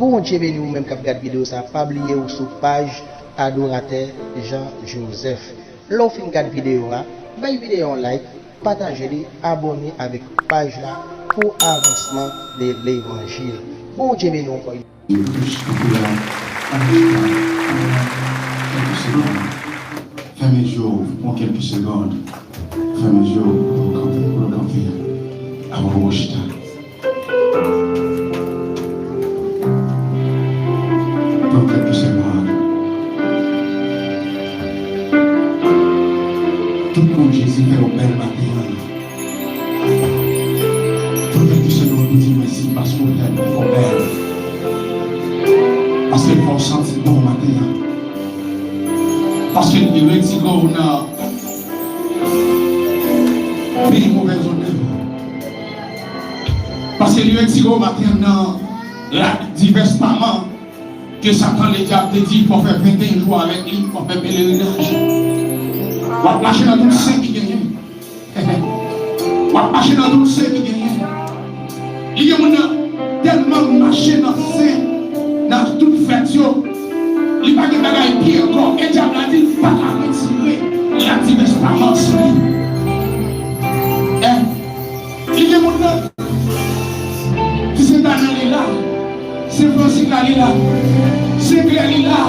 Bon Dieu béni ou même qui regarde vidéo ça, pas oublier ou sur page adorateur Jean-Joseph. L'on fin regarde vidéo là, bah vidéo en like, partagez-les, abonnez avec page là pour avancement de l'évangile. Bon Dieu béni encore. Fais mes jours pour quelques secondes. Fais mes jours pour le camper. Avant le chita. Pour quelques secondes. Tout le monde Jésus fait au bel matin. Pour quelques secondes, nous disons merci parce qu'on t'aime au bel. Parce qu'il faut sentir bon matin. Parce qu'il est retiré au nord. Pays mauvais honneur. Parce qu'il est retiré au matin dans la diverses mamans que Satan les diables te dit pour faire 21 jours avec lui, pour faire pèlerinage. On va marcher dans tout le sein qui gagne. On va marcher dans tout le sein qui gagne. Il y a tellement marché dans le sein, dans toute fête. Il n'y a pas de bagaille qui encore. Et diable a dit, pas à retirer la diverse parole sur lui. Il y a mon nom. C'est Daniel là. C'est Francis là. C'est Claire là.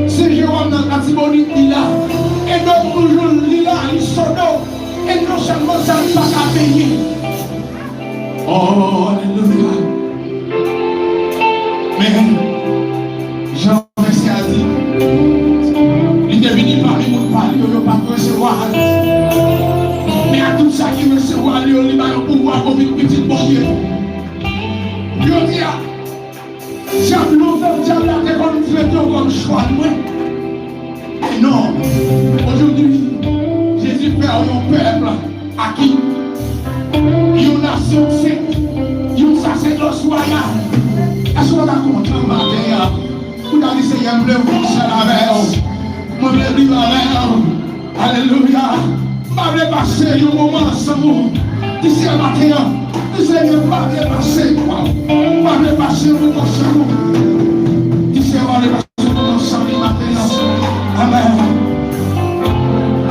C'est Jérôme dans la Tibonite là. Et donc toujours là, il sonne. Et non seulement ça ne va pas payer. Oh, alléluia. Mais Jean Messie a dit, il est venu parmi nous parler, il ne va pas recevoir. Mais à tout ça qui recevoir, il va pouvoir comme une petite bonne. Il dit, j'aime longtemps, j'aime la terre comme traité comme choix de moi. Et non, aujourd'hui, Jésus fait un peuple à qui une nation sainte, une sacerdoce royale. Est-ce qu'on a compris le matin? Vous avez dit, Seigneur, je veux vous avec vous. Je veux vivre avec vous. Alléluia. Je veux passer un moment ensemble. D'ici le matin, Seigneur, je veux passer. Je veux passer un moment ensemble. D'ici le matin, je veux passer un moment ensemble. Amen.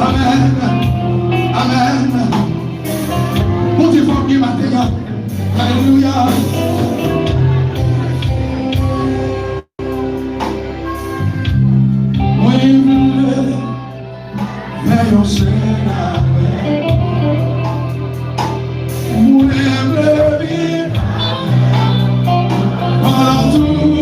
Amen. Amen. Bon Dieu, vous matin. Alléluia. Pendant tout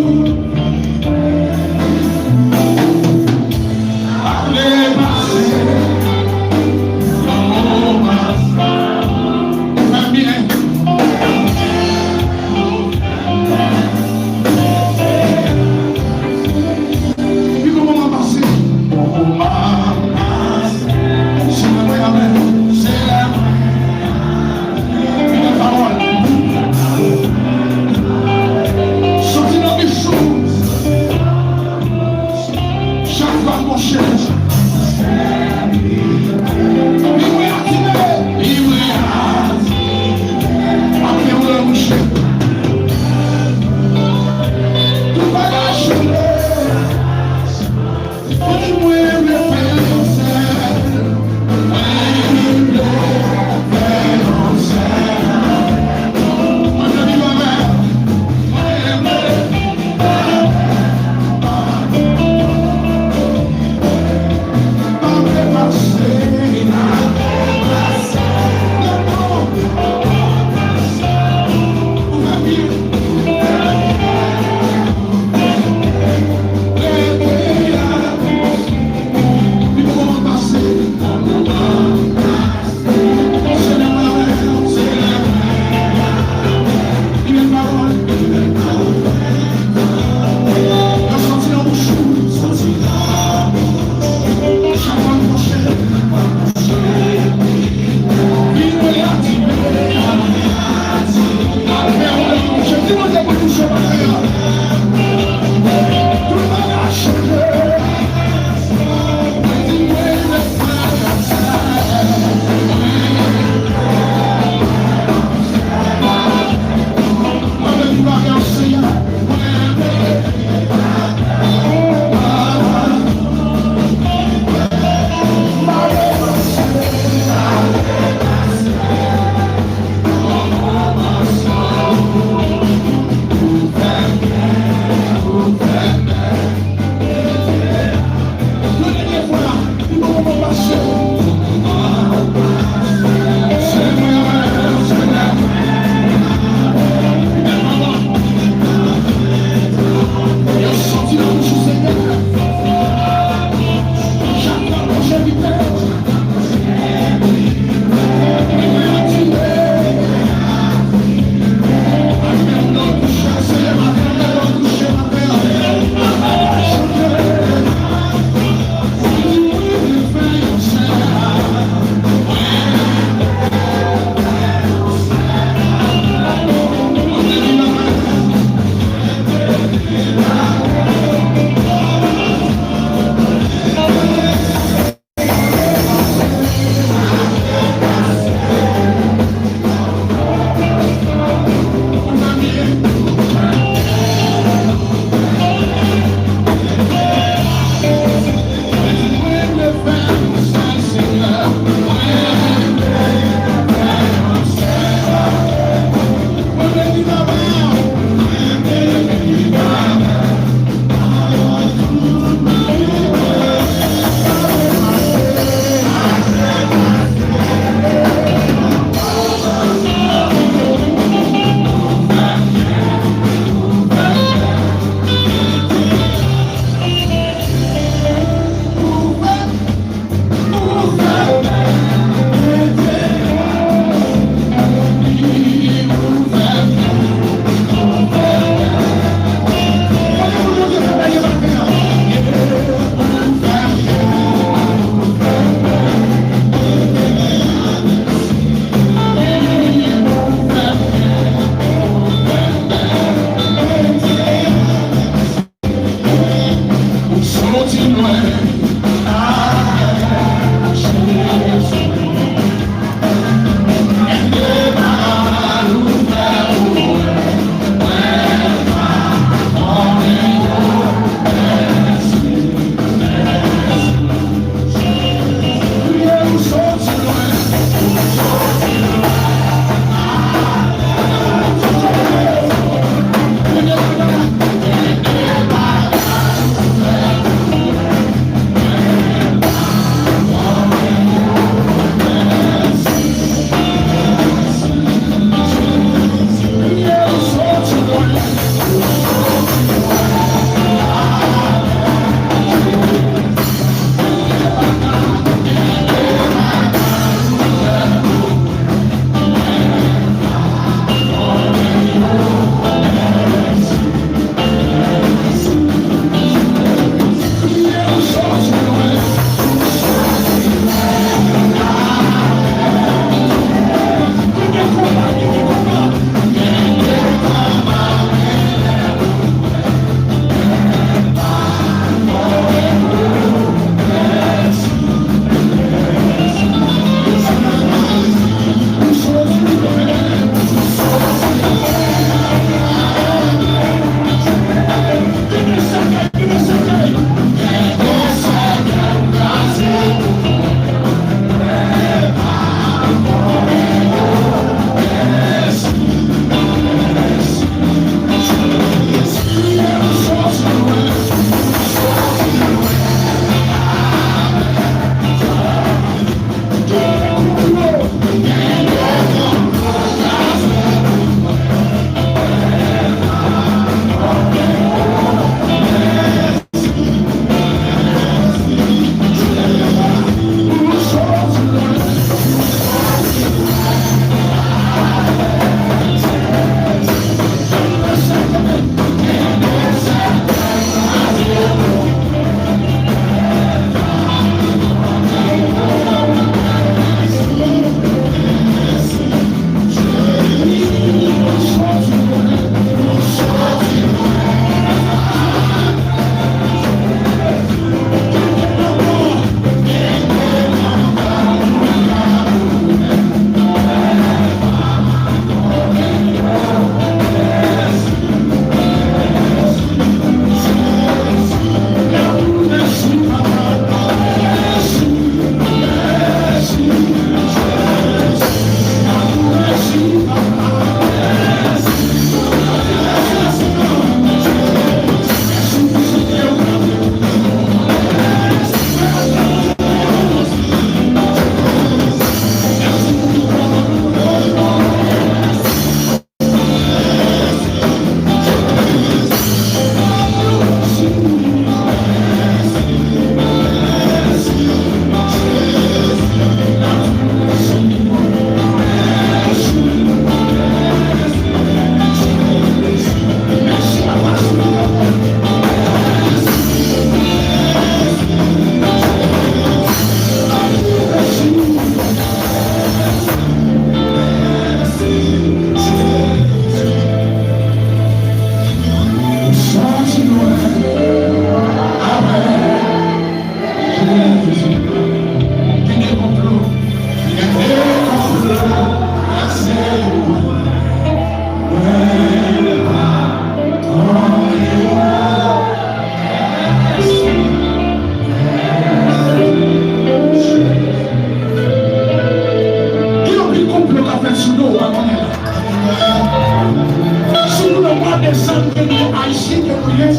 de prier,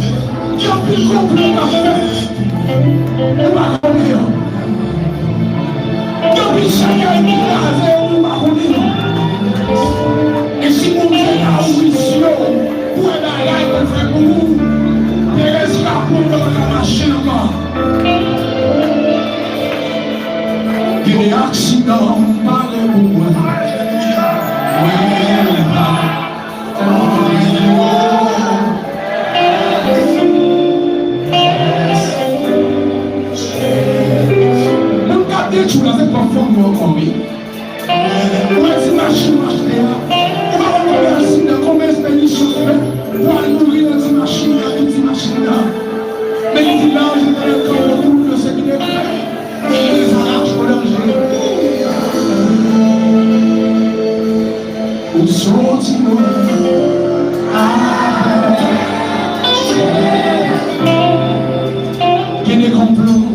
il y a plus complet qu'à faire. On va connaître. Il y a plus chacun qui est rasé, on va connaître. Et si vous avez la mission, pour être là, il faut faire pour vous. Les résultats pour la machine encore. Des accidents, parlez-vous. Tu l'as fait conforme au commis. Comment est-ce que machine marche là? On va regarder un signe de combien d'expéditions fait pour aller nourrir dans une machine, dans une machine là. Mais il dit là, je vais le corps de tout le secteur. Et les arraches pour leur gérer. Où sont-ils? Qu'il y ait des complots.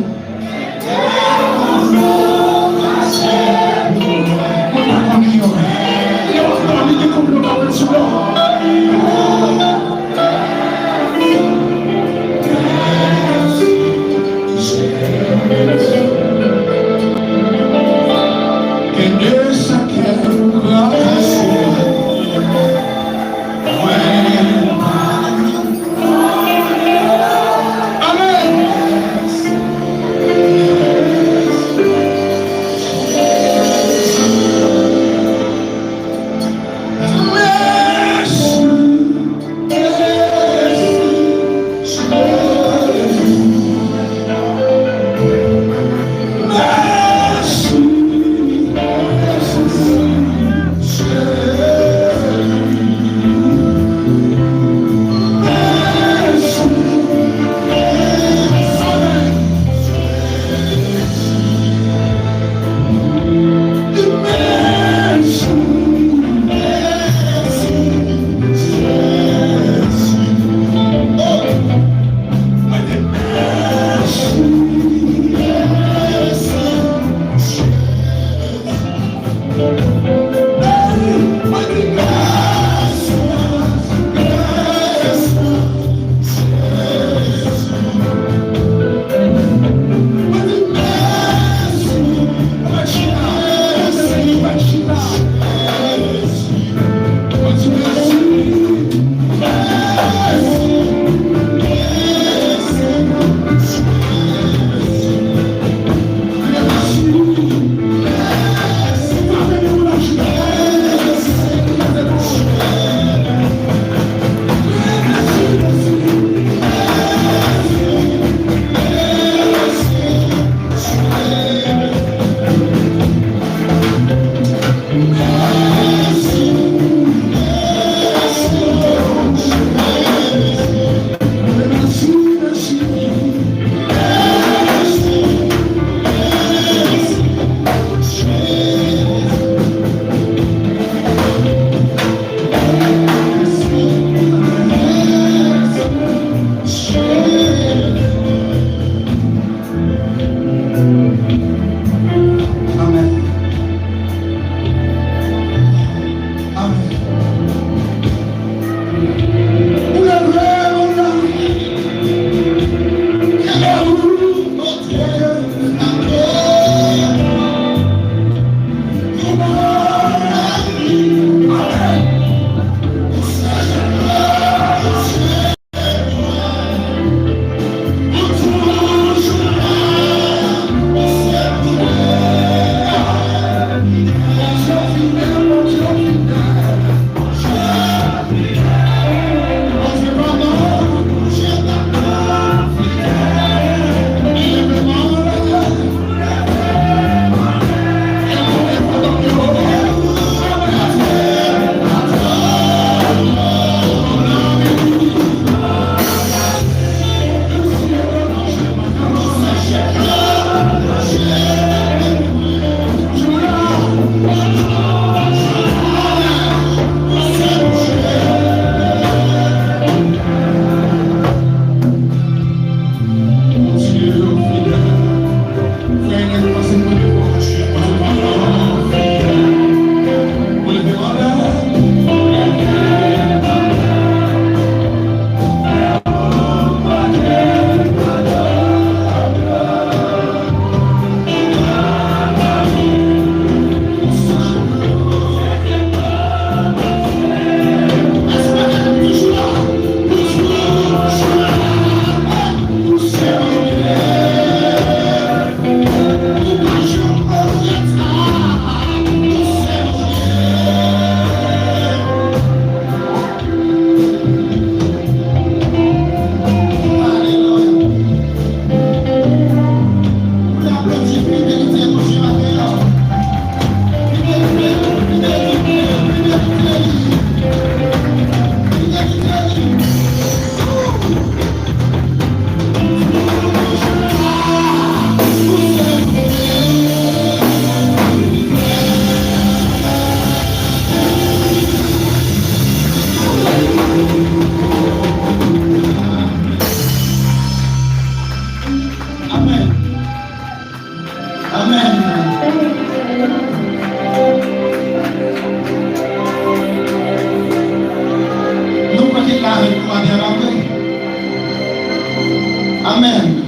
Amen.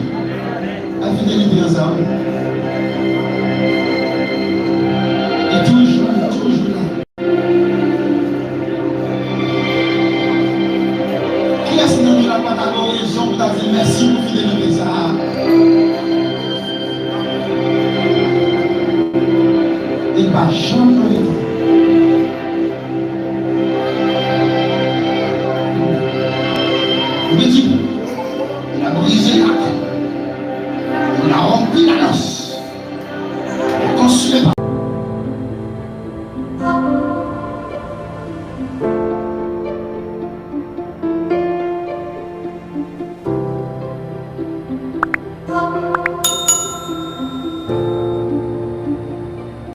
La fidélité ensemble. Et toujours là. Qui est-ce qui n'a pas ta raison pour ta dire merci pour fidélité ça? Et pas jamais. Il a brisé la terre. Il a rempli la noce.